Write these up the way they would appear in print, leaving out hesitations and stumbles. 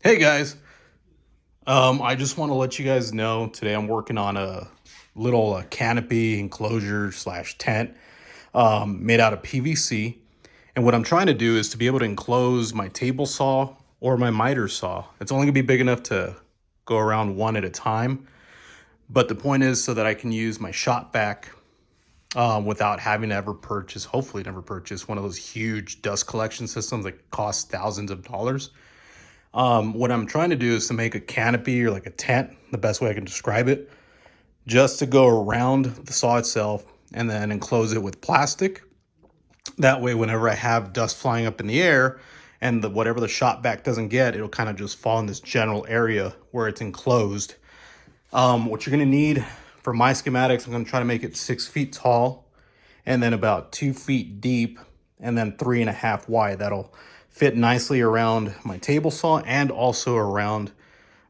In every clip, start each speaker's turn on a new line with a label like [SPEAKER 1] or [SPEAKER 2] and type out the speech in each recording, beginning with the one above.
[SPEAKER 1] Hey guys, I just want to let you guys know today I'm working on a little canopy enclosure slash tent made out of PVC. And what I'm trying to do is to be able to enclose my table saw or my miter saw. It's only gonna be big enough to go around one at a time. But the point is so that I can use my shop vac without having to ever purchase, hopefully never purchase one of those huge dust collection systems that cost thousands of dollars. What I'm trying to do is to make a canopy or like a tent, the best way I can describe it, just to go around the saw itself and then enclose it with plastic. That way, whenever I have dust flying up in the air and whatever the shop vac doesn't get, it'll kind of just fall in this general area where it's enclosed. What you're gonna need for my schematics, I'm gonna try to make it 6 feet tall and then about 2 feet deep and then 3.5 wide. That'll fit nicely around my table saw and also around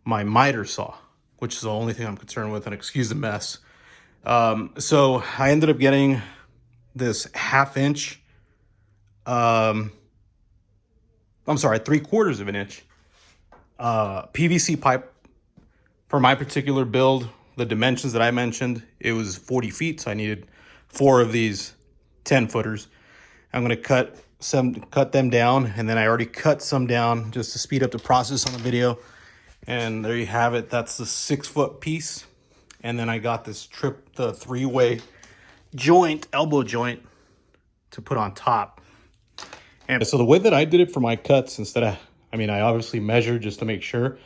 [SPEAKER 1] my miter saw, which is the only thing I'm concerned with, and excuse the mess. So I ended up getting this 1/2 inch, I'm sorry, 3/4 of an inch PVC pipe for my particular build. The dimensions that I mentioned, it was 40 feet, so I needed 4 of these 10-footers. I'm gonna cut them down, and then I already cut some down just to speed up the process on the video. And there you have it. That's the 6-foot piece. And then I got this the 3-way joint, elbow joint, to put on top. And so the way that I did it for my cuts, I obviously measured just to make sure.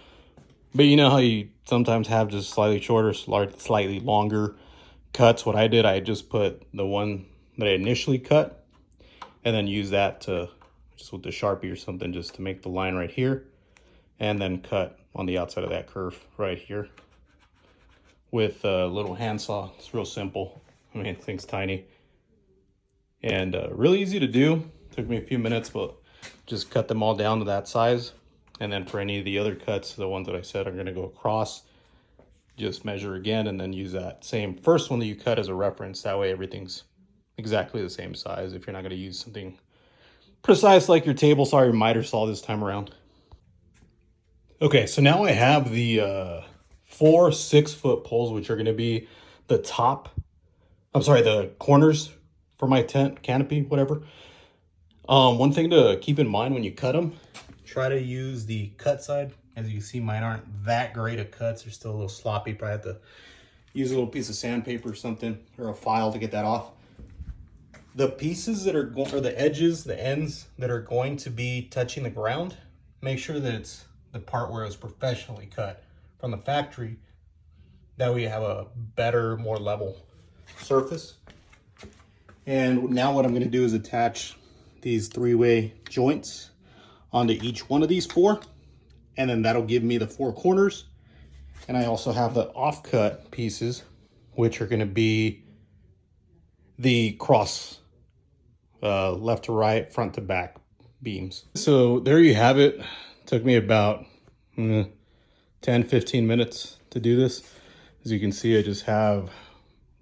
[SPEAKER 1] But you know how you sometimes have just slightly shorter, slightly longer cuts? What I did, I just put the one that I initially cut and then use that to, just with the Sharpie or something, just to make the line right here. And then cut on the outside of that curve right here with a little handsaw. It's real simple. I mean, the thing's tiny and really easy to do. Took me a few minutes, but just cut them all down to that size. And then for any of the other cuts, the ones that I said are going to go across, just measure again and then use that same first one that you cut as a reference. That way everything's exactly the same size if you're not going to use something precise like your table saw or your miter saw this time around. Okay, so now I have the 4 6-foot poles, which are going to be the the corners for my tent, canopy, whatever. One thing to keep in mind when you cut them, try to use the cut side. As you can see, mine aren't that great at cuts. They're still a little sloppy. Probably have to use a little piece of sandpaper or something, or a file to get that off. The pieces that are going, or the edges, the ends that are going to be touching the ground, make sure that it's the part where it was professionally cut from the factory. That way you have a better, more level surface. And now what I'm going to do is attach these 3-way joints onto each one of these 4, and then that'll give me the 4 corners. And I also have the offcut pieces, which are going to be the cross left to right, front to back beams. So there you have it. Took me about 10-15 minutes to do this. As you can see, I just have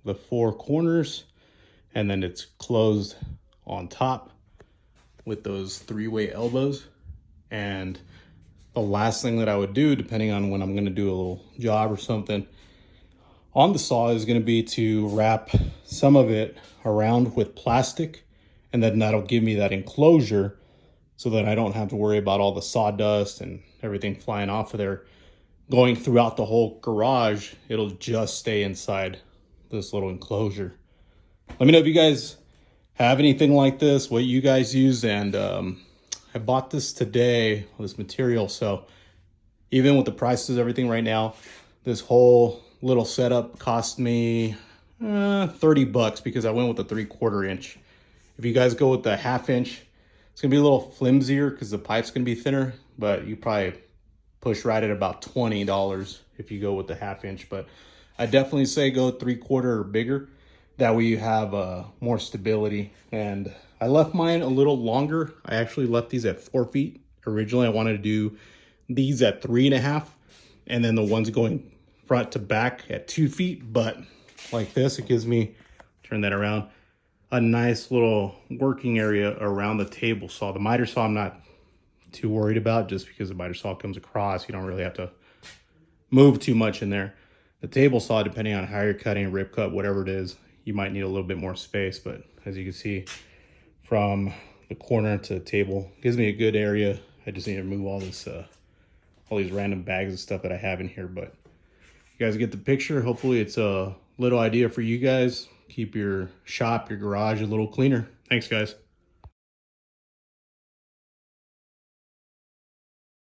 [SPEAKER 1] the 4 corners and then it's closed on top with those 3-way elbows. And the last thing that I would do, depending on when I'm going to do a little job or something on the saw, is going to be to wrap some of it around with plastic, and then that'll give me that enclosure so that I don't have to worry about all the sawdust and everything flying off of there going throughout the whole garage. It'll just stay inside this little enclosure. Let me know if you guys have anything like this, what you guys use. And I bought this today, this material, so even with the prices, everything right now, this whole little setup cost me 30 bucks because I went with a 3/4 inch. If you guys go with the 1/2 inch, it's gonna be a little flimsier because the pipe's gonna be thinner, but you probably push right at about $20 if you go with the 1/2 inch. But I definitely say go 3/4 or bigger. That way you have more stability. And I left mine a little longer. I actually left these at 4 feet. Originally, I wanted to do these at 3.5, and then the ones going front to back at 2 feet. But like this, it gives me, turn that around, a nice little working area around the table saw. The miter saw I'm not too worried about, just because the miter saw comes across. You don't really have to move too much in there. The table saw, depending on how you're cutting, rip cut, whatever it is, you might need a little bit more space. But as you can see, from the corner to the table, gives me a good area. I just need to remove all this, all these random bags of stuff that I have in here. But you guys get the picture. Hopefully it's a little idea for you guys. Keep your shop, your garage a little cleaner. Thanks, guys.